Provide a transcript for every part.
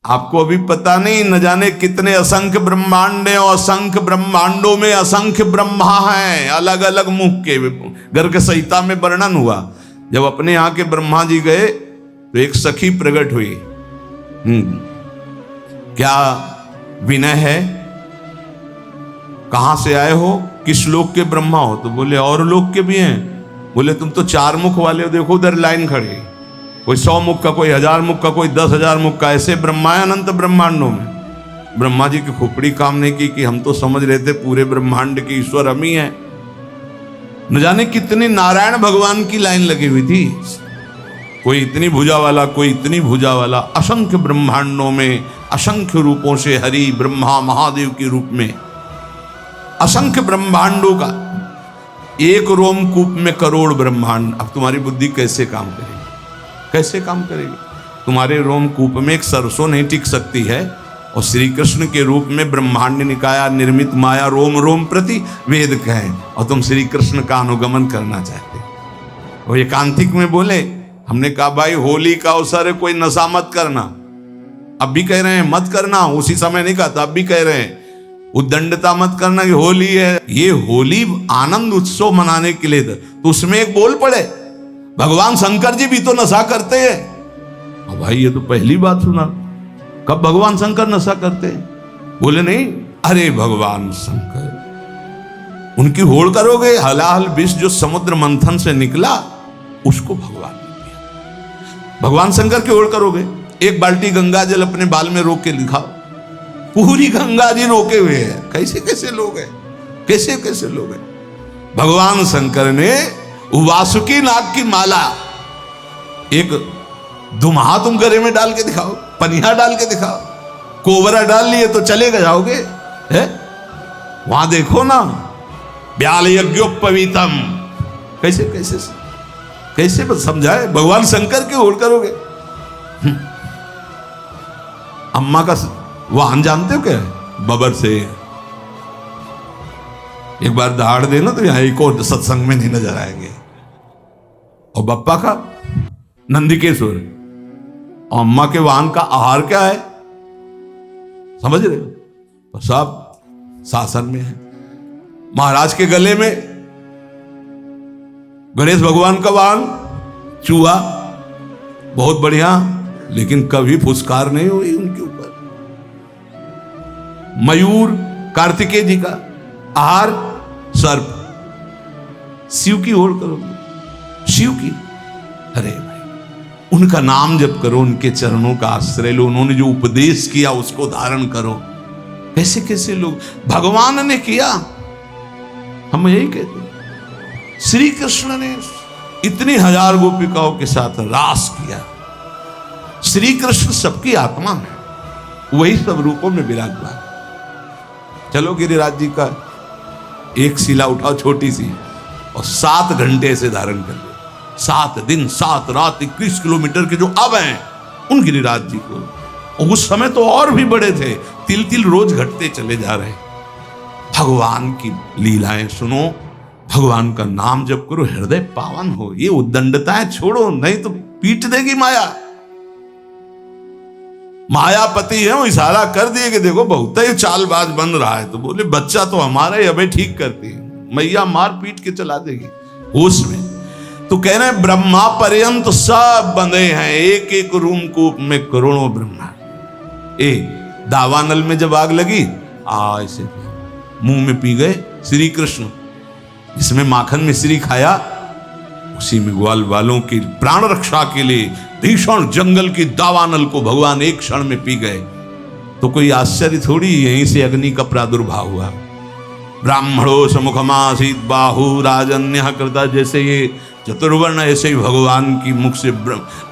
आपको अभी पता नहीं, न जाने कितने असंख्य ब्रह्मांड हैं और असंख्य ब्रह्मांडों में असंख्य ब्रह्मा हैं, अलग अलग मुख के। गर्ग संहिता में वर्णन हुआ, जब अपने यहाँ के ब्रह्मा जी गए तो एक सखी प्रकट हुई। क्या विनय है, कहां से आए हो, किस लोक के ब्रह्मा हो? तो बोले और लोक के भी हैं। बोले तुम तो 4 मुख वाले हो, देखो उधर लाइन खड़ी, कोई 100 मुख का, कोई 1000 मुख का, कोई 10,000 मुख का, ऐसे ब्रह्मा है अनंत ब्रह्मांडों में। ब्रह्मा जी की खोपड़ी काम नहीं की कि हम तो समझ रहे थे पूरे ब्रह्मांड के ईश्वर हम ही हैं। न जाने कितने नारायण भगवान की लाइन लगी हुई थी, कोई इतनी भुजा वाला, कोई इतनी भुजा वाला। असंख्य ब्रह्मांडों में असंख्य रूपों से हरि ब्रह्मा महादेव के रूप में असंख्य ब्रह्मांडों का एक रोमकूप में करोड़ ब्रह्मांड। अब तुम्हारी बुद्धि कैसे काम करेगी, कैसे काम करेगी? तुम्हारे रोमकूप में एक सरसों नहीं टिक सकती है, और श्री कृष्ण के रूप में ब्रह्मांड निकाया निर्मित माया रोम रोम प्रति वेद कहें, और तुम श्री कृष्ण का अनुगमन करना चाहते हो। वो एकांतिक में बोले, हमने कहा भाई होली का अवसर है, कोई नशा मत करना। अब भी कह रहे हैं मत करना, उसी समय नहीं कहा था, अब भी कह रहे हैं उद्दंडता मत करना कि होली है। ये होली आनंद उत्सव मनाने के लिए था, तो उसमें एक बोल पड़े भगवान शंकर जी भी तो नशा करते हैं। भाई ये तो पहली बात सुना, कब भगवान शंकर नशा करते हैं? बोले नहीं, अरे भगवान शंकर, उनकी होड़ करोगे, हलाहल विष जो समुद्र मंथन से निकला उसको भगवान ने दिया। भगवान शंकर की होड़ करोगे, एक बाल्टी गंगा जल अपने बाल में रोक के दिखाओ, पूरी गंगा जी रोके हुए हैं। कैसे कैसे लोग हैं, कैसे कैसे लोग हैं। भगवान शंकर ने वासुकी नाग की माला, एक दुम्हा तुम गले में डाल के दिखाओ, पनिया डाल के दिखाओ, कोबरा डाल लिए तो चले जाओगे है? वहां देखो ना, ब्याल यज्ञोपवीतम, कैसे कैसे कैसे समझाए, भगवान शंकर के होड़ करोगे। अम्मा का वाहन जानते हो क्या? बबर से एक बार दहाड़ देना तो यहां एक और सत्संग में नहीं नजर आएंगे। और बप्पा का नंदिकेश्वर, और अम्मा के वाहन का आहार क्या है, समझ रहे हो? तो सब शासन में है। महाराज के गले में गणेश भगवान का वाहन चूहा, बहुत बढ़िया, लेकिन कभी फुसकार नहीं हुई उनके ऊपर। मयूर कार्तिकेय जी का आहार सर्प। शिव की ओर करोगे, शिव की, अरे भाई उनका नाम जप करो, उनके चरणों का आश्रय लो, उन्होंने जो उपदेश किया उसको धारण करो। कैसे कैसे लोग, भगवान ने किया, हम यही कहते हैं। श्री कृष्ण ने इतनी 1000 गोपिकाओं के साथ रास किया। श्री कृष्ण सबकी आत्मा है, वही सब रूपों में विराजमान। चलो गिरिराज जी का एक शिला उठाओ छोटी सी, और 7 घंटे से धारण कर ले, 7 दिन 7 रात 21 किलोमीटर के जो अब हैं उन गिरिराज जी को। और उस समय तो और भी बड़े थे, तिल तिल रोज घटते चले जा रहे। भगवान की लीलाएं सुनो, भगवान का नाम जप करो, हृदय पावन हो। ये उद्दंडताएं छोड़ो, नहीं तो पीट देगी माया। मायापति है, वो इशारा कर दिए कि देखो बहुत ही चालबाज बन रहा है, तो बोले बच्चा तो हमारा ही, अबे ठीक करती है, मैया मार पीट के चला देगी होश में। तो कह रहे हैं ब्रह्मा पर्यंत सब बंधे हैं, एक एक रूम कूप में करोड़ों ब्रह्मा। दावानल में जब आग लगी, ऐसे मुंह में पी गए श्री कृष्ण, जिसमें माखन मिश्री खाया, उसी में ग्वाल वालों की प्राण रक्षा के लिए भीषण जंगल की दावानल को भगवान एक क्षण में पी गए। तो कोई आश्चर्य थोड़ी, यहीं से अग्नि का प्रादुर्भाव हुआ। ब्राह्मणो समुखमासीत बाहु राजन्य कृता, जैसे ये चतुर्वर्ण, ऐसे ही भगवान की मुख से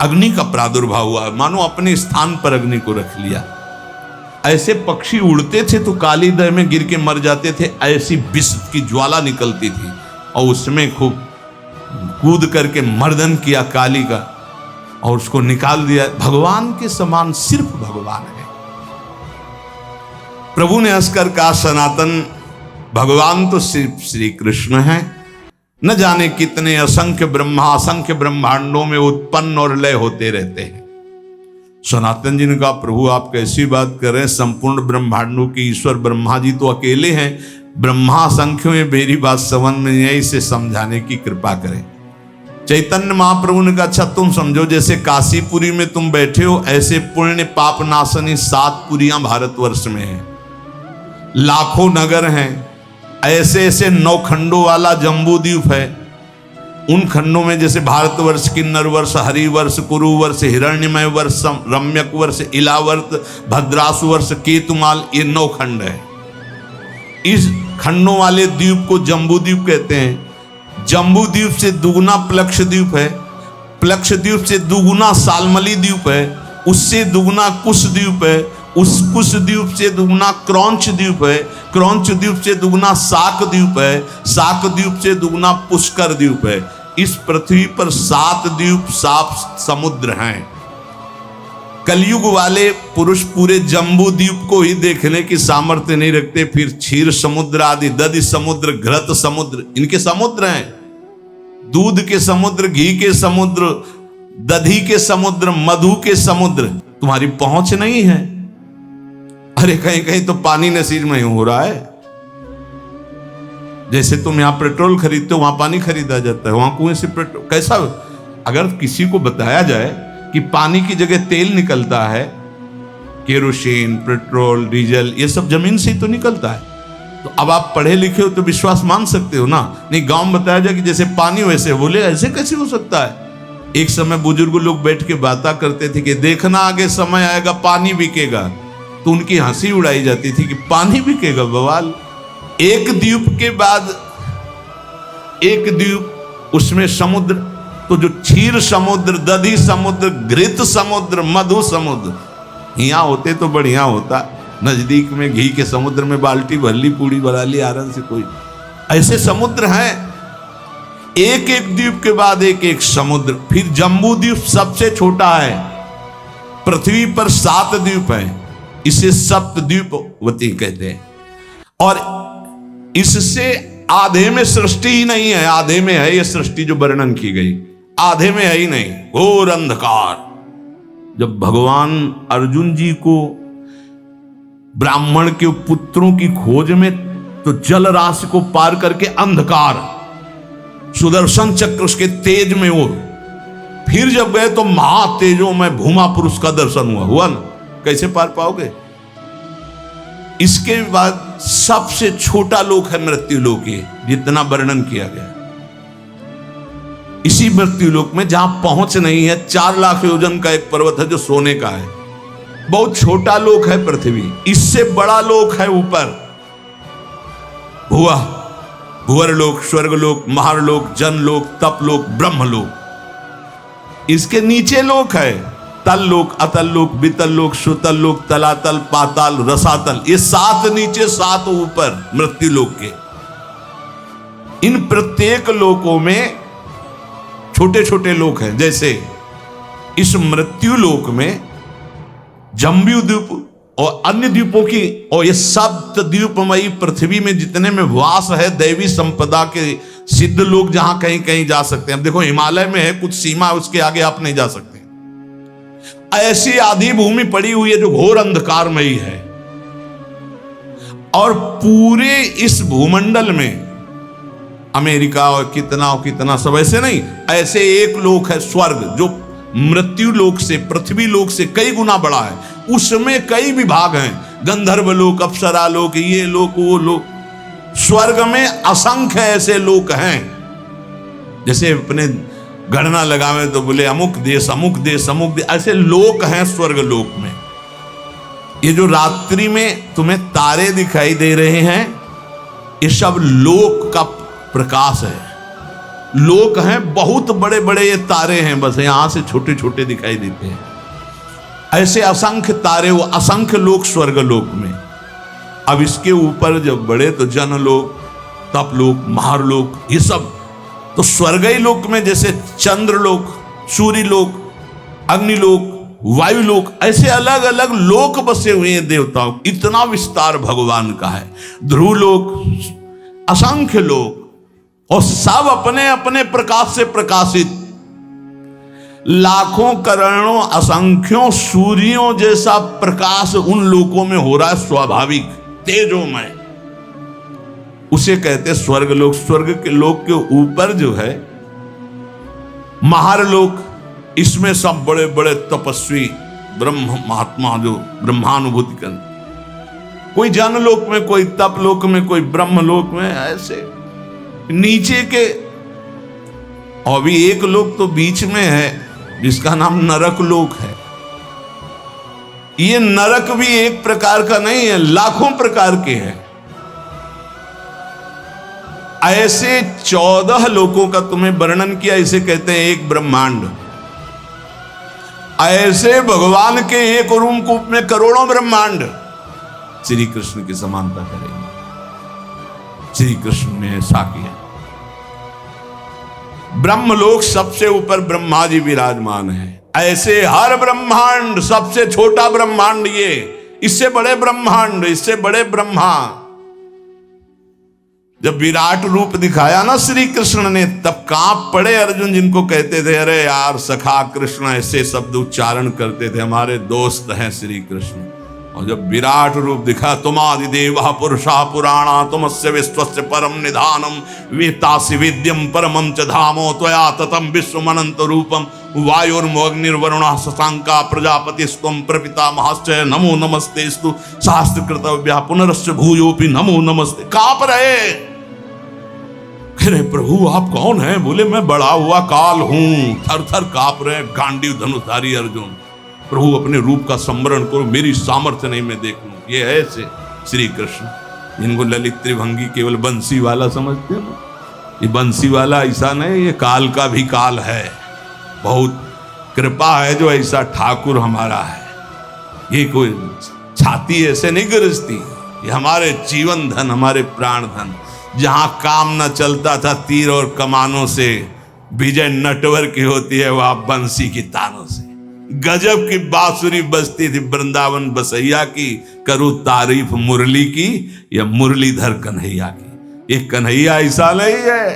अग्नि का प्रादुर्भाव हुआ, मानो अपने स्थान पर अग्नि को रख लिया। ऐसे पक्षी उड़ते थे तो काली दह में गिर के मर जाते थे, ऐसी विष की ज्वाला निकलती थी, और उसमें खूब कूद करके मर्दन किया काली का, और उसको निकाल दिया। भगवान के समान सिर्फ भगवान है। प्रभु ने हंसकर कहा, सनातन भगवान तो सिर्फ श्री कृष्ण हैं, न जाने कितने असंख्य ब्रह्मा असंख्य ब्रह्मांडों में उत्पन्न और लय होते रहते हैं। सनातन जी ने कहा प्रभु आप कैसी बात कर रहे हैं, संपूर्ण ब्रह्मांडों के ईश्वर ब्रह्मा जी तो अकेले हैं, ब्रह्मा संख्यों में मेरी बात समझ में नहीं आई, इसे समझाने की कृपा करें। चैतन्य महाप्रभु ने कहा अच्छा तुम समझो, जैसे काशीपुरी में तुम बैठे हो ऐसे पुण्य पाप नाशनी 7 पुरियां भारतवर्ष में हैं, लाखों नगर हैं, ऐसे ऐसे 9 खंडों वाला जम्बू द्वीप है। उन खंडों में जैसे भारतवर्ष, किन्नर वर्ष, हरिवर्ष, कुरुवर्ष, हिरण्यमय वर्ष, रम्यक वर्ष, इलावर्त, भद्रासु वर्ष, केतुमाल, ये 9 खंड है। इस खंडों वाले द्वीप को जम्बू द्वीप कहते हैं। जम्बू द्वीप से दुगुना प्लक्ष द्वीप है, प्लक्ष द्वीप से दुगुना सालमली द्वीप है, उससे दुगुना कुश द्वीप है, उस कुश द्वीप से दुगुना क्रौंच द्वीप है, क्रौंच द्वीप से दुगुना साक द्वीप है, साक द्वीप से दुगुना पुष्कर द्वीप है। इस पृथ्वी पर 7 द्वीप 7 समुद्र हैं। कलयुग वाले पुरुष पूरे जम्बू द्वीप को ही देखने की सामर्थ्य नहीं रखते, फिर क्षीर समुद्र आदि, दधि समुद्र, घृत समुद्र, इनके समुद्र हैं। दूध के समुद्र, घी के समुद्र, दधी के समुद्र, मधु के समुद्र, तुम्हारी पहुंच नहीं है। अरे कहीं कहीं तो पानी नसीब नहीं हो रहा है। जैसे तुम यहां पेट्रोल खरीदते हो, वहां पानी खरीदा जाता है, वहां कुएं से पेट्रोल। कैसा अगर किसी को बताया जाए कि पानी की जगह तेल निकलता है, केरोसिन, पेट्रोल, डीजल, ये सब जमीन से ही तो निकलता है, तो अब आप पढ़े लिखे हो तो विश्वास मान सकते हो ना। नहीं गांव में बताया जाए कि जैसे पानी वैसे, बोले ऐसे कैसे हो सकता है। एक समय बुजुर्ग लोग बैठ के बातें करते थे कि देखना आगे समय आएगा पानी बिकेगा, तो उनकी हंसी उड़ाई जाती थी कि पानी बिकेगा, बवाल। एक द्वीप के बाद एक द्वीप, उसमें समुद्र, तो जो क्षीर समुद्र, दधी समुद्र, घृत समुद्र, मधु समुद्र, यहाँ होते तो बढ़िया होता। नजदीक में घी के समुद्र में बाल्टी भर ली, पूड़ी बना ली आराम से। कोई ऐसे समुद्र हैं, एक एक द्वीप के बाद एक एक समुद्र। फिर जम्बू द्वीप सबसे छोटा है, पृथ्वी पर 7 द्वीप हैं, इसे सप्तद्वीपवती कहते हैं। और इससे आधे में सृष्टि ही नहीं है, आधे में है ये सृष्टि जो वर्णन की गई, आधे में है ही नहीं, घोर अंधकार। जब भगवान अर्जुन जी को ब्राह्मण के पुत्रों की खोज में, तो जल राशि को पार करके अंधकार, सुदर्शन चक्र उसके तेज में और फिर जब गए तो महातेजों में भूमा पुरुष का दर्शन हुआ ना, कैसे पार पाओगे। इसके बाद सबसे छोटा लोक है मृत्यु लोक, जितना वर्णन किया गया। इसी मृत्यु लोक में जहां पहुंच नहीं है, 4 लाख योजन का एक पर्वत है जो सोने का है, बहुत छोटा लोक है पृथ्वी। इससे बड़ा लोक है ऊपर, भुवर लोक, स्वर्ग लोक, महारलोक, जनलोक, तपलोक, ब्रह्मलोक। इसके नीचे लोक है तल लोक, अतल लोक, वितल लोक, सुतल लोक, तलातल, पाताल, रसातल। ये 7 नीचे 7 ऊपर मृत्यु लोक के। इन प्रत्येक लोकों में छोटे छोटे लोक हैं। जैसे इस मृत्यु लोक में जम्बू द्वीप और अन्य द्वीपों की, और ये सप्त द्वीपमयी पृथ्वी में जितने में वास है दैवी संपदा के सिद्ध लोग, जहां कहीं कहीं जा सकते हैं। अब देखो हिमालय में है कुछ सीमा, उसके आगे आप नहीं जा सकते। ऐसी आधी भूमि पड़ी हुई है जो घोर अंधकारमयी है। और पूरे इस भूमंडल में अमेरिका और कितना सब ऐसे नहीं, ऐसे एक लोक है स्वर्ग, जो मृत्यु लोक से, पृथ्वी लोक से कई गुना बड़ा है। उसमें कई विभाग हैं, गंधर्व लोक, अप्सरा लोक, ये लोक, वो लोक। स्वर्ग में असंख्य ऐसे लोक हैं। जैसे अपने गणना लगावे तो बोले अमुक देश, अमुक देश, अमुक देश, ऐसे लोक हैं स्वर्ग लोक में। ये जो रात्रि में तुम्हें तारे दिखाई दे रहे हैं, ये सब लोक का प्रकाश है। लोक हैं, बहुत बड़े बड़े ये तारे हैं, बस यहां से छोटे छोटे दिखाई देते हैं। ऐसे असंख्य तारे, वो असंख्य लोक स्वर्ग लोक में। अब इसके ऊपर जब बढ़े तो जनलोक, तपलोक, महारलोक, ये सब। तो स्वर्गीय लोक में जैसे चंद्रलोक, सूर्यलोक, अग्निलोक, वायुलोक, ऐसे अलग अलग लोक बसे हुए हैं देवताओं। इतना विस्तार भगवान का है। ध्रुवलोक, असंख्य लोक, और सब अपने अपने प्रकाश से प्रकाशित। लाखों करोड़ों असंख्यों सूर्यों जैसा प्रकाश उन लोकों में हो रहा है, स्वाभाविक तेजोमय। उसे कहते स्वर्ग लोक। स्वर्ग के लोक के ऊपर जो है महारलोक, इसमें सब बड़े बड़े तपस्वी ब्रह्म महात्मा जो ब्रह्मानुभूति कर, कोई जनलोक में, कोई तपलोक में, कोई ब्रह्मलोक में, ऐसे नीचे के। और भी एक लोक तो बीच में है जिसका नाम नरक लोक है। ये नरक भी एक प्रकार का नहीं है, लाखों प्रकार के हैं। ऐसे 14 लोकों का तुम्हें वर्णन किया, इसे कहते हैं एक ब्रह्मांड। ऐसे भगवान के एक रूप में करोड़ों ब्रह्मांड श्री कृष्ण की समानता करेंगे। श्री कृष्ण ने ऐसा किया। ब्रह्मलोक सबसे ऊपर ब्रह्मा जी विराजमान है। ऐसे हर ब्रह्मांड, सबसे छोटा ब्रह्मांड ये, इससे बड़े ब्रह्मांड, इससे बड़े ब्रह्मा। जब विराट रूप दिखाया ना श्री कृष्ण ने, तब कांप पड़े अर्जुन, जिनको कहते थे अरे यार सखा कृष्ण, ऐसे शब्द उच्चारण करते थे, हमारे दोस्त हैं श्री कृष्ण। और जब विराट रूप दिखा, तुमादि देवा पुरुषा पुराणा तुमस्य विश्वस्य परम निधानम वेत्तासि विद्यम परमं च धामो त्वया ततं विश्वमनंत रूपम वायुर्मोऽग्निर्वरुणः शशांका प्रजापतिस्त्वं प्रपितामहश्च नमो नमस्तेस्तु शास्त्रकृतव्या पुनरश्च भूयोपि नमो नमस्ते। कांप रहे, अरे प्रभु आप कौन हैं? बोले मैं बड़ा हुआ काल हूं। थर थर कांप रहे, गांडीव धनुधारी अर्जुन। प्रभु अपने रूप का स्मरण करो, मेरी सामर्थ्य नहीं मैं देख लूं। ये है ऐसे श्री कृष्ण, जिनको ललित त्रिभंगी केवल बंसी वाला समझते हो। ये बंसी वाला ऐसा नहीं, ये काल का भी काल है। बहुत कृपा है जो ऐसा ठाकुर हमारा है। ये कोई छाती ऐसे नहीं गरजती, ये हमारे जीवन धन, हमारे प्राण धन। जहां काम न चलता था तीर और कमानों से, विजय नटवर की होती है वह बंसी की तानों से। गजब की बांसुरी बजती थी वृंदावन बसैया की, करूं तारीफ मुरली की या मुरलीधर कन्हैया की। ये कन्हैया ऐसा नहीं है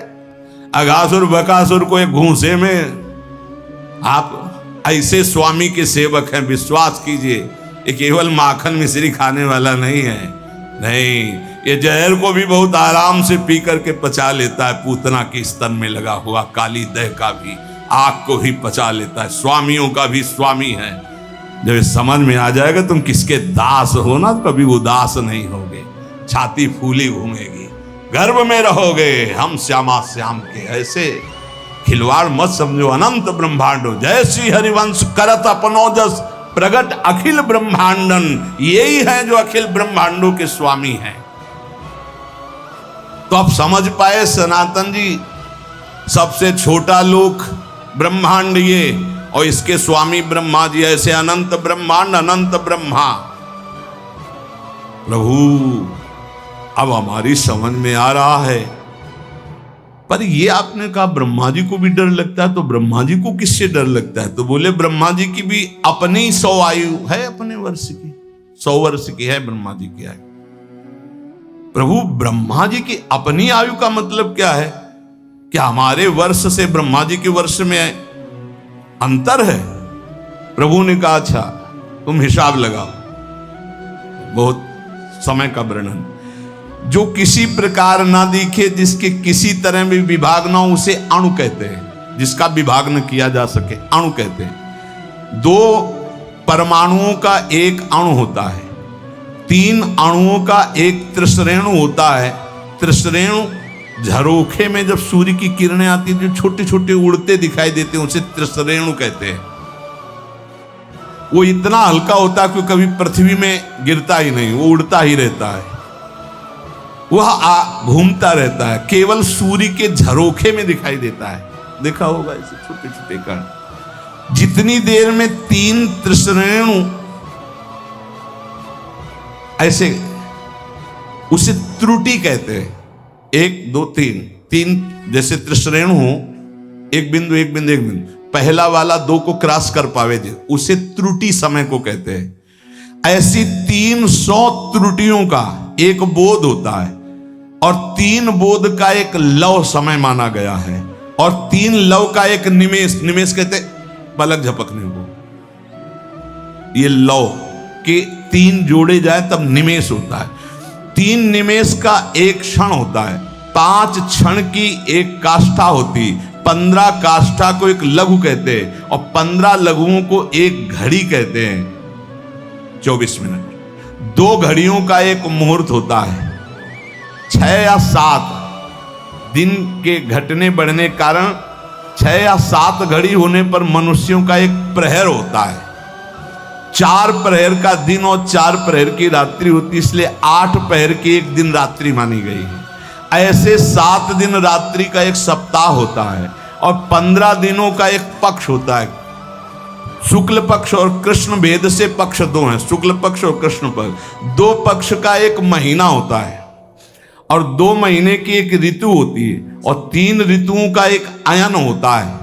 अगासुर बकासुर को एक घूंसे में। आप ऐसे स्वामी के सेवक हैं, विश्वास कीजिए। ये केवल माखन मिश्री खाने वाला नहीं है, नहीं, ये जहर को भी बहुत आराम से पी करके पचा लेता है। पूतना के स्तन में लगा हुआ काली दह का भी आग को भी पचा लेता है। स्वामियों का भी स्वामी है। जब ये समझ में आ जाएगा तुम किसके दास हो ना, कभी उदास नहीं होगे, छाती फूली घूमेगी, गर्भ में रहोगे। हम श्यामा श्याम के ऐसे खिलवाड़ मत समझो। अनंत ब्रह्मांडो जय श्री हरिवंश करत अपनो जस प्रगट अखिल ब्रह्मांडन। यही है जो अखिल ब्रह्मांडों के स्वामी हैं। तो आप समझ पाए सनातन जी, सबसे छोटा लोक ब्रह्मांड ये, और इसके स्वामी ब्रह्मा जी। ऐसे अनंत ब्रह्मांड, अनंत ब्रह्मा। प्रभु अब हमारी समझ में आ रहा है। पर ये आपने कहा ब्रह्मा जी को भी डर लगता है, तो ब्रह्मा जी को किससे डर लगता है? तो बोले ब्रह्मा जी की भी अपनी 100 आयु है, अपने वर्ष की 100 वर्ष की है ब्रह्मा जी की आयु। प्रभु ब्रह्मा जी की अपनी आयु का मतलब क्या है? क्या हमारे वर्ष से ब्रह्मा जी के वर्ष में अंतर है? प्रभु ने कहा अच्छा तुम हिसाब लगाओ। बहुत समय का वर्णन। जो किसी प्रकार ना दिखे, जिसके किसी तरह में विभाग ना हो, उसे अणु कहते हैं। जिसका विभाग न किया जा सके अणु कहते हैं। 2 परमाणुओं का एक अणु होता है, 3 अणुओं का एक त्रिश्रेणु होता है। त्रिश्रेणु झरोखे में जब सूर्य की किरणें आती है, जो छोटे छोटे उड़ते दिखाई देते हैं, उसे त्रिश्रेणु कहते हैं। वो इतना हल्का होता है कि कभी पृथ्वी में गिरता ही नहीं, वो उड़ता ही रहता है, वह घूमता रहता है, केवल सूर्य के झरोखे में दिखाई देता है। देखा होगा ऐसे छोटे छोटे कण। जितनी देर में 3 त्रिश्रेणु ऐसे, उसे त्रुटि कहते हैं। 1 2 3 जैसे त्रिश्रेणु हो, एक बिंदु एक बिंदु एक बिंदु, पहला वाला 2 को क्रॉस कर पावे जे, उसे त्रुटि समय को कहते हैं। ऐसी 300 त्रुटियों का एक बोध होता है, और 3 बोध का एक लव समय माना गया है, और 3 लव का एक निमेष, निमेष कहते पलक झपकने को। ये लौ के 3 जोड़े जाए तब निमेष होता है। 3 निमेष का एक क्षण होता है, 5 क्षण की एक काष्ठा होती, 15 काष्ठा को एक लघु कहते हैं और 15 लघुओं को एक घड़ी कहते हैं। 24 मिनट 2 घड़ियों का एक मुहूर्त होता है। 6 या 7 दिन के घटने बढ़ने कारण 6 या 7 घड़ी होने पर मनुष्यों का एक प्रहर होता है। 4 प्रहर का दिन और 4 प्रहर की रात्रि होती, इसलिए 8 प्रहर की एक दिन रात्रि मानी गई है। ऐसे 7 दिन रात्रि का एक सप्ताह होता है और 15 दिनों का एक पक्ष होता है। शुक्ल पक्ष और कृष्ण भेद से पक्ष 2 हैं, शुक्ल पक्ष और कृष्ण पक्ष। 2 पक्ष का एक महीना होता है और 2 महीने की एक ऋतु होती है और 3 ऋतुओं का एक अयन होता है।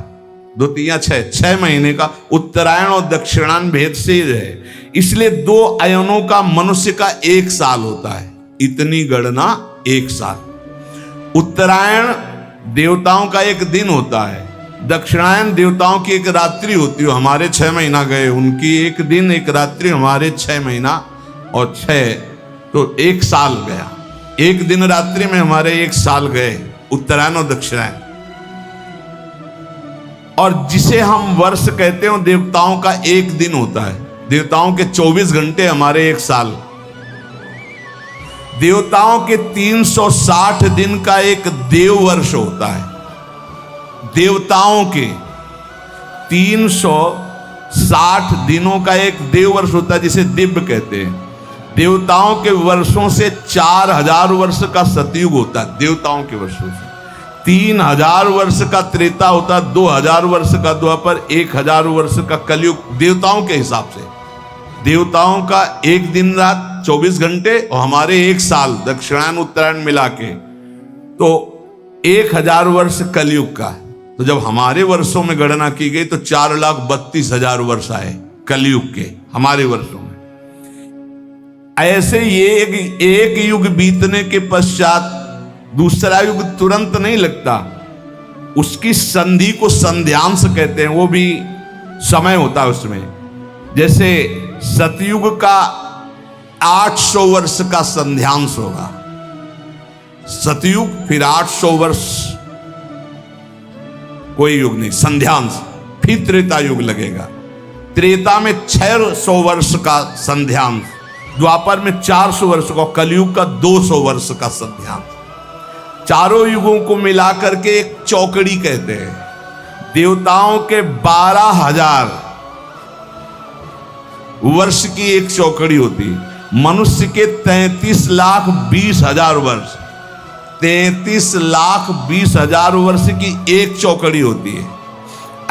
2 3 6 महीने का उत्तरायण और दक्षिणायन भेद से है, इसलिए 2 अयनों का मनुष्य का 1 साल होता है। इतनी गणना 1 साल। उत्तरायण देवताओं का एक दिन होता है, दक्षिणायन देवताओं की एक रात्रि होती है। हमारे 6 महीना गए, उनकी एक दिन एक रात्रि, हमारे 6 महीना और 6 तो 1 साल गया। एक दिन रात्रि में हमारे 1 साल गए, उत्तरायण और दक्षिणायन। और जिसे हम वर्ष कहते हैं देवताओं का 1 दिन होता है। देवताओं के 24 घंटे, हमारे 1 साल। देवताओं के 360 दिन का एक देव वर्ष होता है। देवताओं के 360 दिनों का एक देव वर्ष होता है, जिसे दिव्य कहते हैं। देवताओं के वर्षों से 4000 वर्ष का सतयुग होता है। देवताओं के वर्षों से 3000 वर्ष का त्रेता होता है, 2000 वर्ष का द्वापर, 1000 वर्ष का कलयुग। देवताओं के हिसाब से देवताओं का 1 दिन रात 24 घंटे और हमारे 1 साल, दक्षिणायन उत्तरायण मिला के, तो 1000 वर्ष कलयुग का। तो जब हमारे वर्षों में गणना की गई तो 4,32,000 वर्ष आए कलयुग के हमारे वर्षों में। ऐसे ये एक युग बीतने के पश्चात दूसरा युग तुरंत नहीं लगता, उसकी संधि को संध्यांश कहते हैं। वो भी समय होता है उसमें। जैसे सतयुग का 800 वर्ष का संध्यांश होगा, सतयुग, फिर 800 वर्ष कोई युग नहीं, संध्यांश। फिर त्रेता युग लगेगा। त्रेता में 600 वर्ष का संध्यांश, द्वापर में 400 वर्ष का, कलयुग का 200 वर्ष का संध्यांश। चारों युगों को मिलाकर के एक चौकड़ी कहते हैं। देवताओं के 12,000 वर्ष की एक चौकड़ी होती है। मनुष्य के 33,20,000 वर्ष, 33,20,000 वर्ष की एक चौकड़ी होती है।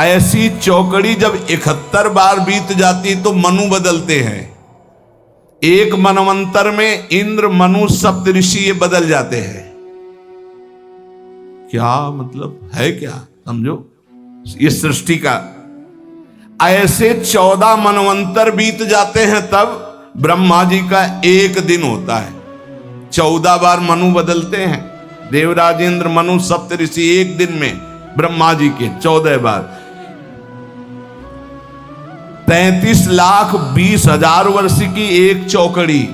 ऐसी चौकड़ी जब 71 बार बीत जाती तो मनु बदलते हैं। एक मनवंतर में इंद्र, मनु, सप्तऋषि ये बदल जाते हैं। क्या मतलब है, क्या समझो इस सृष्टि का। ऐसे 14 मनवंतर बीत जाते हैं तब ब्रह्मा जी का 1 दिन होता है। 14 बार मनु बदलते हैं, देवराज, इंद्र, मनु, सप्तऋषि एक दिन में ब्रह्मा जी के 14 बार। 33,20,000 वर्ष की एक चौकड़ी।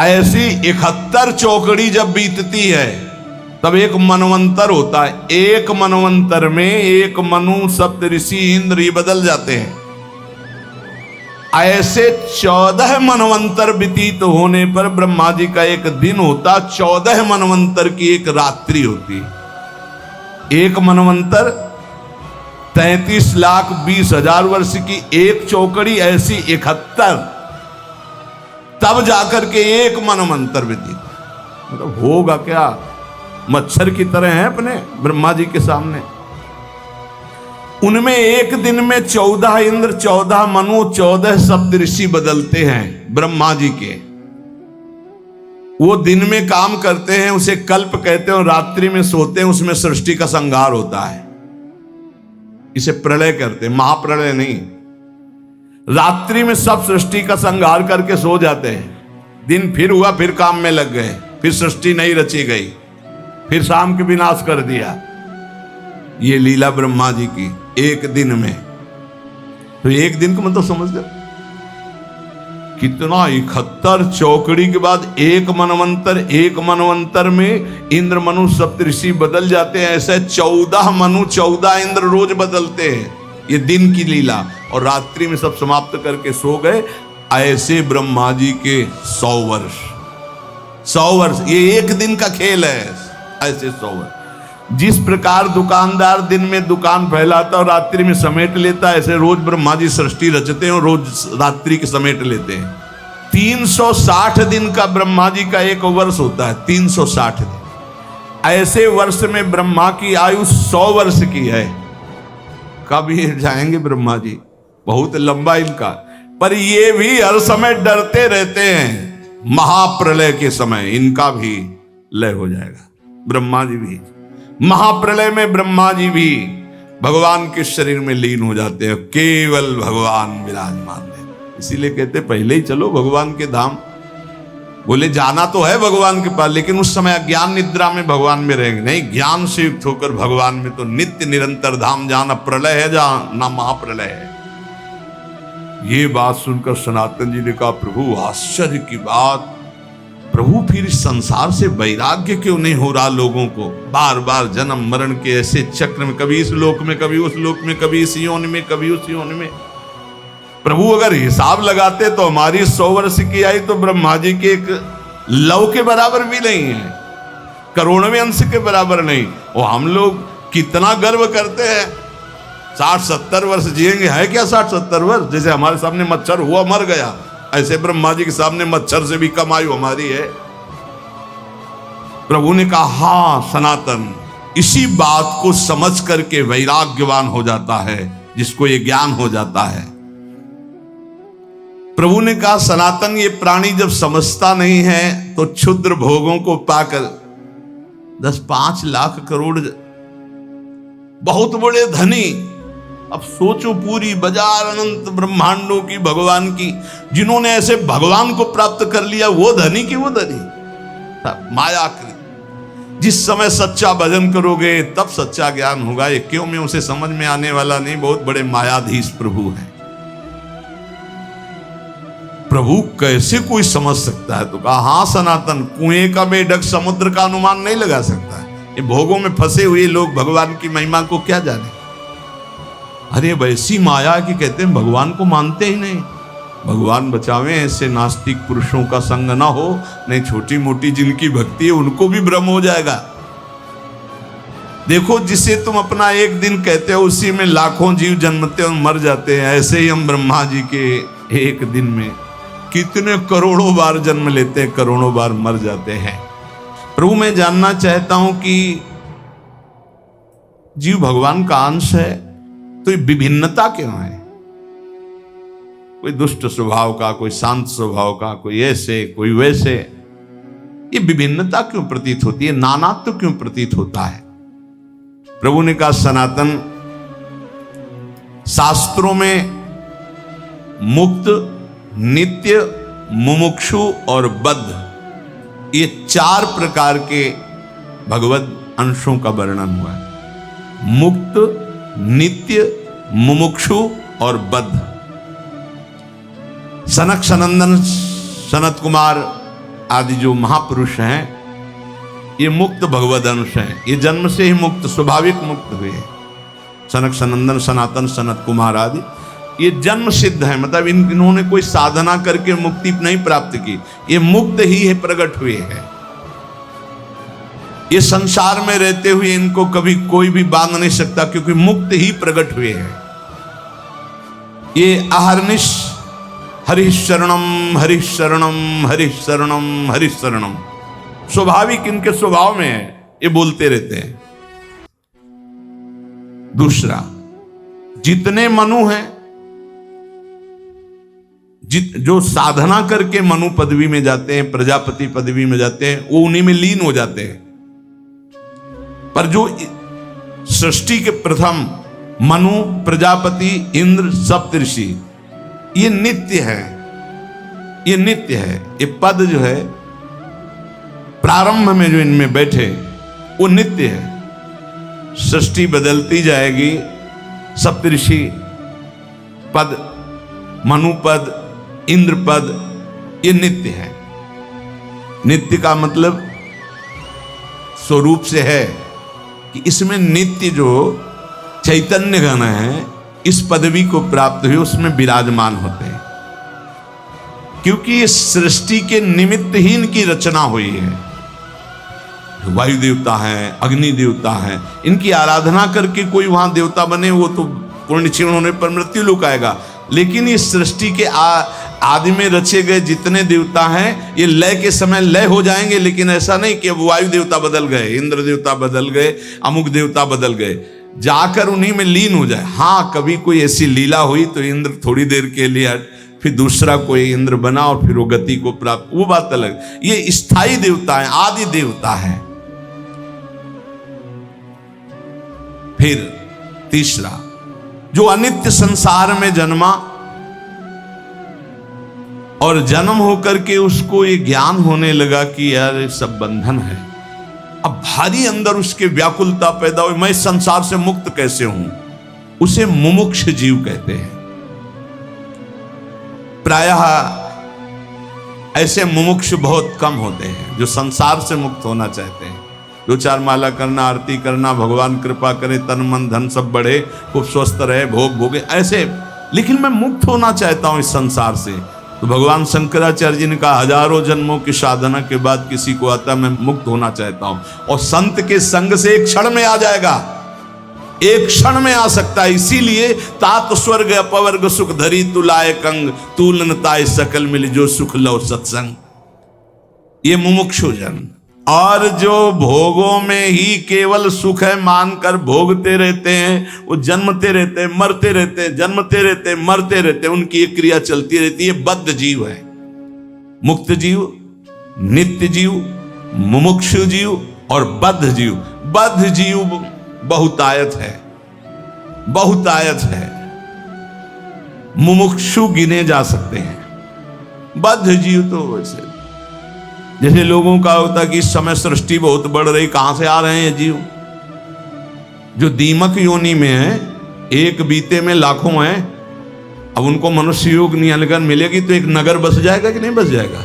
ऐसी 71 चौकड़ी जब बीतती है तब एक मनवंतर होता है। एक मनवंतर में एक मनु, सप्तऋषि, इंद्र ये बदल जाते हैं। ऐसे 14 मनवंतर व्यतीत होने पर ब्रह्मा जी का एक दिन होता, 14 मनवंतर की एक रात्रि होती। एक मनवंतर 33,20,000 वर्ष की एक चौकड़ी, ऐसी 71, तब जाकर के एक मनवंतर व्यतीत। मतलब होगा क्या, मच्छर की तरह है अपने ब्रह्मा जी के सामने। उनमें एक दिन में 14 इंद्र, 14 मनु, 14 सप्तऋषि बदलते हैं ब्रह्मा जी के। वो दिन में काम करते हैं, उसे कल्प कहते हैं, और रात्रि में सोते हैं, उसमें सृष्टि का संहार होता है। इसे प्रलय करते हैं, महाप्रलय नहीं। रात्रि में सब सृष्टि का संहार करके सो जाते हैं। दिन फिर हुआ, फिर काम में लग गए, फिर सृष्टि नहीं रची गई, फिर शाम के विनाश कर दिया। ये लीला ब्रह्मा जी की एक दिन में। तो एक दिन का मतलब समझ लो कितना 71 चौकड़ी के बाद एक मनवंतर में इंद्र मनु सप्तऋषि बदल जाते हैं। ऐसे 14 मनु 14 इंद्र रोज बदलते हैं। ये दिन की लीला, और रात्रि में सब समाप्त करके सो गए। ऐसे ब्रह्मा जी के 100 वर्ष ये एक दिन का खेल है। ऐसे 100 वर्ष। जिस प्रकार दुकानदार दिन में दुकान फैलाता और रात्रि में समेट लेता है, ऐसे रोज ब्रह्मा जी सृष्टि रचते हैं और रोज रात्रि के समेट लेते हैं। 360 दिन का ब्रह्मा जी का एक वर्ष होता है। 360 दिन। ऐसे वर्ष में ब्रह्मा की आयु 100 वर्ष की है। कभी जाएंगे ब्रह्मा जी, बहुत लंबा इनका। पर ये भी हर समय डरते रहते हैं महाप्रलय के समय इनका भी लय हो जाएगा। ब्रह्मा जी भी महाप्रलय में, ब्रह्मा जी भी भगवान के शरीर में लीन हो जाते हैं। केवल भगवान विराजमान है। इसीलिए कहते पहले ही चलो भगवान के धाम। बोले जाना तो है भगवान के पास, लेकिन उस समय अज्ञान निद्रा में भगवान में रहेंगे नहीं। ज्ञान से युक्त होकर भगवान में तो नित्य निरंतर धाम। जहां न प्रलय है, जहां न महाप्रलय है। ये बात सुनकर सनातन जी ने कहा, प्रभु आश्चर्य की बात। प्रभु फिर इस संसार से वैराग्य क्यों नहीं हो रहा लोगों को? बार बार जन्म मरण के ऐसे चक्र में, कभी इस लोक में, कभी उस लोक में, कभी इस योनि में, कभी उस योनि में। प्रभु अगर हिसाब लगाते तो हमारी 100 वर्ष की आई तो ब्रह्मा जी के एक लव के बराबर भी नहीं है, करोड़वें अंश के बराबर नहीं। और हम लोग कितना गर्व करते हैं 60-70 वर्ष जिएंगे। है क्या 60-70 वर्ष? जैसे हमारे सामने मच्छर हुआ मर गया, ऐसे ब्रह्मा जी के सामने मच्छर से भी कम आयु हमारी है। प्रभु ने कहा, हां सनातन, इसी बात को समझ करके वैराग्यवान हो जाता है, जिसको ये ज्ञान हो जाता है। प्रभु ने कहा, सनातन, ये प्राणी जब समझता नहीं है तो क्षुद्र भोगों को पाकर 10-5 लाख करोड़ बहुत बड़े धनी। अब सोचो पूरी बाजार अनंत ब्रह्मांडों की भगवान की, जिन्होंने ऐसे भगवान को प्राप्त कर लिया, वो धनी की वो धनी मायाकृत। जिस समय सच्चा भजन करोगे तब सच्चा ज्ञान होगा। ये क्यों में उसे समझ में आने वाला नहीं। बहुत बड़े मायाधीश प्रभु हैं। प्रभु कैसे कोई समझ सकता है? तो कहा, हां सनातन, कुएं का मेढक समुद्र का अनुमान नहीं लगा सकता है। ये भोगों में फंसे हुए लोग भगवान की महिमा को क्या जाने। अरे वैसी माया कि कहते हैं भगवान को मानते ही नहीं। भगवान बचावे ऐसे नास्तिक पुरुषों का संग ना हो, नहीं छोटी मोटी जिनकी भक्ति है उनको भी भ्रम हो जाएगा। देखो, जिसे तुम अपना एक दिन कहते हो उसी में लाखों जीव जन्मते और मर जाते हैं। ऐसे ही हम ब्रह्मा जी के एक दिन में कितने करोड़ों बार जन्म लेते हैं, करोड़ों बार मर जाते हैं। प्रभु, मैं जानना चाहता हूं कि जीव भगवान का अंश है तो ये विभिन्नता क्यों है? कोई दुष्ट स्वभाव का, कोई शांत स्वभाव का, कोई ऐसे कोई वैसे। ये विभिन्नता क्यों प्रतीत होती है? नानात्व क्यों प्रतीत होता है? प्रभु ने कहा, सनातन, शास्त्रों में मुक्त, नित्य, मुमुक्षु और बद्ध, ये 4 प्रकार के भगवत अंशों का वर्णन हुआ है। मुक्त, नित्य, मुमुक्षु और बद्ध। सनक सनंदन, सनत कुमार आदि जो महापुरुष हैं, ये मुक्त भगवद अंश हैं। ये जन्म से ही मुक्त, स्वाभाविक मुक्त हुए हैं। सनक सनंदन, सनातन, सनत कुमार आदि ये जन्म सिद्ध है। मतलब इन्होंने कोई साधना करके मुक्ति नहीं प्राप्त की, ये मुक्त ही है, प्रकट हुए हैं। ये संसार में रहते हुए इनको कभी कोई भी बांध नहीं सकता, क्योंकि मुक्त ही प्रकट हुए हैं। ये अहर्निश हरिः शरणम हरिः शरणम हरिः शरणम हरिः शरणम, स्वाभाविक इनके स्वभाव में है, ये बोलते रहते हैं। दूसरा, जितने मनु हैं, जो साधना करके मनु पदवी में जाते हैं, प्रजापति पदवी में जाते हैं, वो उन्हीं में लीन हो जाते हैं। पर जो सृष्टि के प्रथम मनु, प्रजापति, इंद्र, सप्तऋषि, ये नित्य है। ये नित्य है। ये पद जो है प्रारंभ में जो इनमें बैठे वो नित्य है। सृष्टि बदलती जाएगी, सप्तऋषि पद, मनु पद, इंद्र पद, ये नित्य है। नित्य का मतलब स्वरूप से है कि इसमें नित्य जो चैतन्य गण है इस पदवी को प्राप्त हुए उसमें विराजमान होते हैं, क्योंकि इस सृष्टि के निमित्त ही इनकी रचना हुई है। वायु देवता हैं, अग्नि देवता हैं, इनकी आराधना करके कोई वहां देवता बने वो तो पूर्ण क्षीण होने पर मृत्यु लोक आएगा। लेकिन इस सृष्टि के आदि में रचे गए जितने देवता हैं ये लय के समय लय हो जाएंगे, लेकिन ऐसा नहीं कि वायु देवता बदल गए, इंद्र देवता बदल गए, अमुक देवता बदल गए, जाकर उन्हीं में लीन हो जाए। हाँ, कभी कोई ऐसी लीला हुई तो इंद्र थोड़ी देर के लिए फिर दूसरा कोई इंद्र बना और फिर वो गति को प्राप्त, वो बात अलग। ये स्थायी देवता है, आदि देवता है। फिर तीसरा जो अनित्य संसार में जन्मा और जन्म होकर के उसको ये ज्ञान होने लगा कि यार ये सब बंधन है। अब भारी अंदर उसके व्याकुलता पैदा हुई, मैं संसार से मुक्त कैसे हूं, उसे मुमुक्ष जीव कहते हैं। प्रायः ऐसे मुमुक्ष बहुत कम होते हैं जो संसार से मुक्त होना चाहते हैं। दो चार माला करना, आरती करना, भगवान कृपा करे, तन मन धन सब बढ़े, खूब स्वस्थ रहे, भोग भोगे ऐसे, लेकिन मैं मुक्त होना चाहता हूं इस संसार से। तो भगवान शंकराचार्य जी ने कहा हजारों जन्मों की साधना के बाद किसी को आता मैं मुक्त होना चाहता हूं, और संत के संग से एक क्षण में आ जाएगा, एक क्षण में आ सकता है। इसीलिए तात स्वर्ग अपवर्ग सुख धरी तुलाए कंग, तूलन ताय सकल मिल जो सुख लो सत्संग। ये मुमुक्षु जन, और जो भोगों में ही केवल सुख है मानकर भोगते रहते हैं, वो जन्मते रहते हैं, मरते रहते हैं, जन्मते रहते हैं, मरते रहते हैं, उनकी एक क्रिया चलती रहती है। बद्ध जीव है। मुक्त जीव, नित्य जीव, मुमुक्षु जीव और बद्ध जीव। बद्ध जीव बहुतायत है, बहुतायत है। मुमुक्षु गिने जा सकते हैं, बद्ध जीव तो वैसे जैसे लोगों का होता कि इस समय सृष्टि बहुत बढ़ रही, कहां से आ रहे हैं ये जीव? जो दीमक योनि में है, एक बीते में लाखों हैं। अब उनको मनुष्य योग नियंत्रण मिलेगी तो एक नगर बस जाएगा कि नहीं बस जाएगा?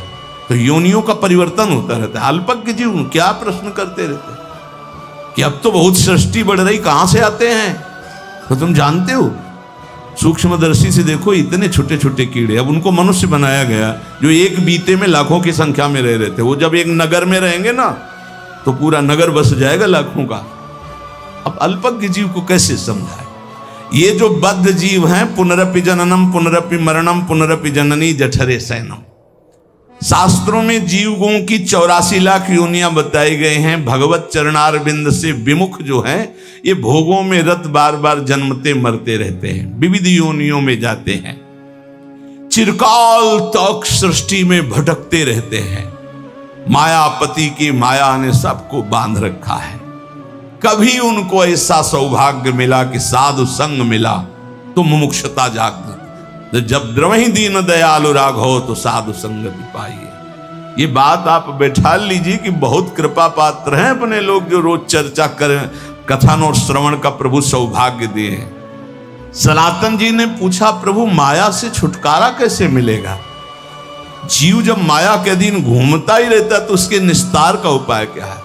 तो योनियों का परिवर्तन होता रहता है। अल्पज्ञ जीव क्या प्रश्न करते रहते कि अब तो बहुत सृष्टि बढ़ रही, कहां से आते हैं? तो तुम जानते हो, सूक्ष्मदर्शी से देखो, इतने छोटे छोटे कीड़े, अब उनको मनुष्य बनाया गया जो एक बीते में लाखों की संख्या में रह रहे थे। वो जब एक नगर में रहेंगे ना तो पूरा नगर बस जाएगा लाखों का। अब अल्पज्ञ जीव को कैसे समझाए? ये जो बद्ध जीव हैं, पुनरपि जननम पुनरपि मरणम पुनरपि जननी जठरे सैनम। शास्त्रों में जीवों की 84 लाख योनियां बताई गए हैं। भगवत चरणारविंद से विमुख जो है ये भोगों में रत बार बार जन्मते मरते रहते हैं, विविध योनियों में जाते हैं, चिरकाल तक सृष्टि में भटकते रहते हैं। मायापति की माया ने सबको बांध रखा है। कभी उनको ऐसा सौभाग्य मिला कि साधु संग मिला तो मुमुक्षता जागृत, जब द्रवहि दीन दयालु राघव तो साधु संगति पाइए। ये बात आप बैठा लीजिए कि बहुत कृपा पात्र हैं अपने लोग जो रोज चर्चा करें, कथन और श्रवण का प्रभु सौभाग्य दिए। सनातन जी ने पूछा प्रभु माया से छुटकारा कैसे मिलेगा? जीव जब माया के अधीन घूमता ही रहता तो उसके निस्तार का उपाय क्या है?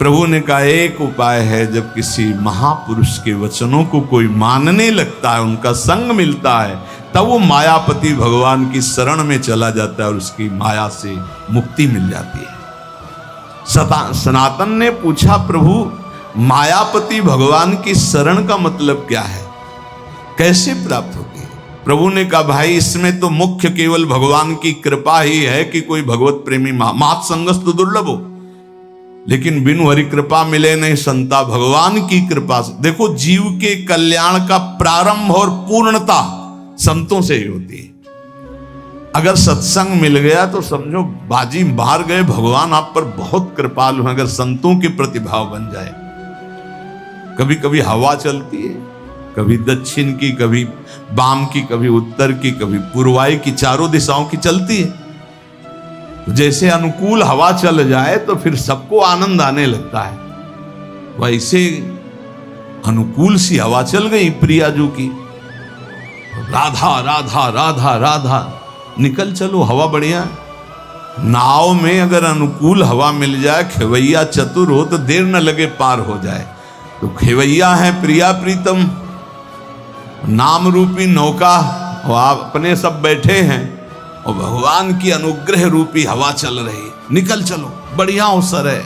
प्रभु ने कहा एक उपाय है, जब किसी महापुरुष के वचनों को कोई मानने लगता है, उनका संग मिलता है, तब वो मायापति भगवान की शरण में चला जाता है और उसकी माया से मुक्ति मिल जाती है। सनातन ने पूछा प्रभु मायापति भगवान की शरण का मतलब क्या है, कैसे प्राप्त होती है? प्रभु ने कहा भाई इसमें तो मुख्य केवल भगवान की कृपा ही है कि कोई भगवत प्रेमी मात संगस तो दुर्लभ हो, लेकिन बिनु हरि कृपा मिले नहीं संता। भगवान की कृपा से देखो, जीव के कल्याण का प्रारंभ और पूर्णता संतों से ही होती है। अगर सत्संग मिल गया तो समझो बाजी बाहर गए, भगवान आप पर बहुत कृपालु हैं। अगर संतों के प्रतिभाव बन जाए, कभी कभी हवा चलती है, कभी दक्षिण की, कभी वाम की, कभी उत्तर की, कभी पूर्वाई की, चारों दिशाओं की चलती है। जैसे अनुकूल हवा चल जाए तो फिर सबको आनंद आने लगता है, वैसे अनुकूल सी हवा चल गई प्रियाजू की, राधा राधा राधा राधा, निकल चलो, हवा बढ़िया। नाव में अगर अनुकूल हवा मिल जाए, खेवैया चतुर हो तो देर न लगे पार हो जाए। तो खेवैया है प्रिया प्रीतम, नाम रूपी नौका, और आप अपने सब बैठे हैं और भगवान की अनुग्रह रूपी हवा चल रही, निकल चलो, बढ़िया अवसर है।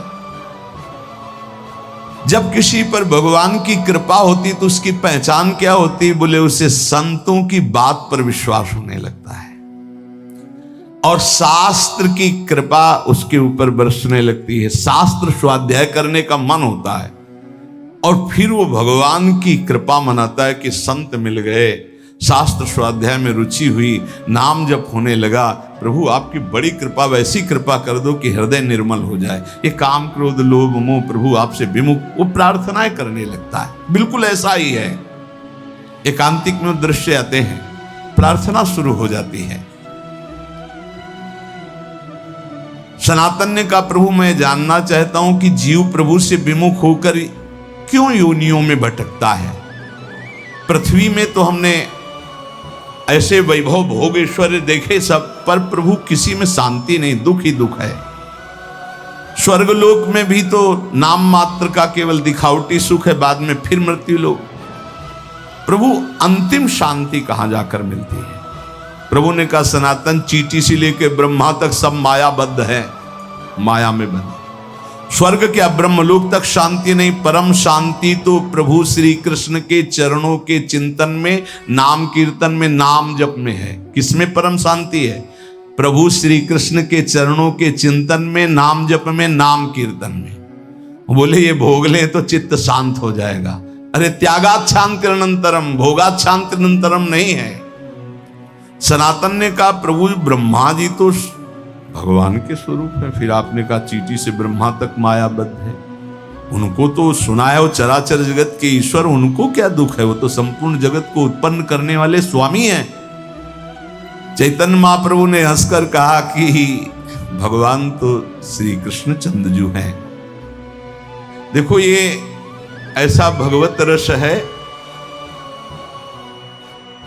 जब किसी पर भगवान की कृपा होती तो उसकी पहचान क्या होती? बोले उसे संतों की बात पर विश्वास होने लगता है और शास्त्र की कृपा उसके ऊपर बरसने लगती है। शास्त्र स्वाध्याय करने का मन होता है और फिर वो भगवान की कृपा मनाता है कि संत मिल गए, शास्त्र स्वाध्याय में रुचि हुई, नाम जप होने लगा। प्रभु आपकी बड़ी कृपा, वैसी कृपा कर दो कि हृदय निर्मल हो जाए, ये काम क्रोध लोभ मोह प्रभु आपसे विमुख, वो प्रार्थनाएं करने लगता है। बिल्कुल ऐसा ही है, एकांतिक में दृश्य आते हैं, प्रार्थना शुरू हो जाती है। सनातन ने कहा प्रभु मैं जानना चाहता हूं कि जीव प्रभु से विमुख होकर क्यों योनियों में भटकता है। पृथ्वी में तो हमने ऐसे वैभव भोग ऐश्वर्य देखे सब, पर प्रभु किसी में शांति नहीं, दुख ही दुख है। स्वर्गलोक में भी तो नाम मात्र का केवल दिखावटी सुख है, बाद में फिर मृत्यु लोक। प्रभु अंतिम शांति कहां जाकर मिलती है? प्रभु ने कहा सनातन चींटी से लेकर ब्रह्मा तक सब मायाबद्ध है, माया में बंद। स्वर्ग क्या ब्रह्मलोक तक शांति नहीं, परम शांति तो प्रभु श्री कृष्ण के चरणों के चिंतन में, नाम कीर्तन में, नाम जप में है। किसमें परम शांति है? प्रभु श्री कृष्ण के चरणों के चिंतन में, नाम जप में, नाम कीर्तन में। बोले ये भोग ले तो चित्त शांत हो जाएगा। अरे त्यागात शांतिरनंतरम, भोगात शांतिरनंतरम नहीं है। सनातन ने कहा प्रभु ब्रह्मा जी तो भगवान के स्वरूप है, फिर आपने कहा चींटी से ब्रह्मा तक मायाबद्ध है, उनको तो सुना है वो चराचर जगत के ईश्वर, उनको क्या दुख है? वो तो संपूर्ण जगत को उत्पन्न करने वाले स्वामी हैं। चैतन्य महाप्रभु ने हंसकर कहा कि भगवान तो श्री कृष्ण चंद्रजू हैं। देखो ये ऐसा भगवत रस है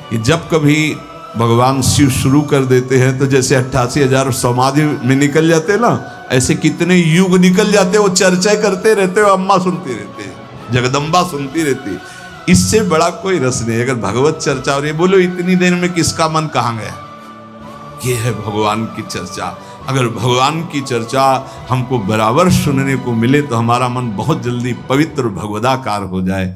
कि जब कभी भगवान शिव शुरू कर देते हैं तो जैसे 88,000 समाधि में निकल जाते हैं ना, ऐसे कितने युग निकल जाते, वो चर्चा करते रहते हो, अम्मा सुनती रहती, जगदम्बा सुनती रहती। इससे बड़ा कोई रस नहीं अगर भगवत चर्चा। और ये बोलो इतनी देर में किसका मन कहाँ गया? ये है भगवान की चर्चा। अगर भगवान की चर्चा हमको बराबर सुनने को मिले तो हमारा मन बहुत जल्दी पवित्र भगवदाकार हो जाए।